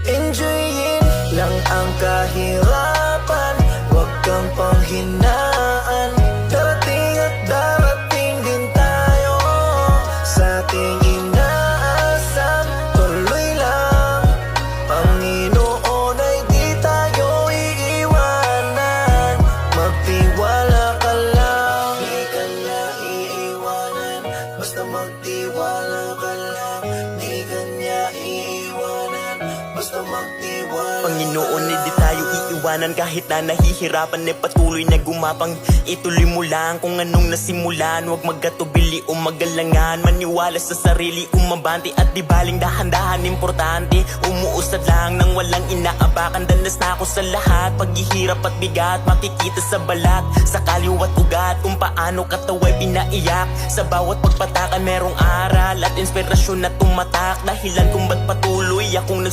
Enjoyin lang ang kahirapan, huwag kang panghinaan. Darating at darating din tayo sa ating inaasam. Tuloy lang, Panginoon ay di tayo iiwanan. Magtiwala ka lang, di ka niya iiwanan. Basta magtiwala ka lang, di ka niya iiwanan. Basta magtiwala. Panginoon, di tayo iiwanan kahit na nahihirapan, patuloy na gumapang. Ituloy mo lang kung anong nasimulan, huwag magkatubili o magalangan. Maniwala sa sarili, umabante at di baling dahan-dahan. Importante, umuusad lang nang walang inaabakan. Danas na ako sa lahat, paghihirap at bigat, makikita sa balat, sa kaliwat ugat, kung paano katawa'y pinaiyak. Sa bawat pagpatakan merong aral at inspirasyon na tumatak, dahilan kung ba't patuloy akong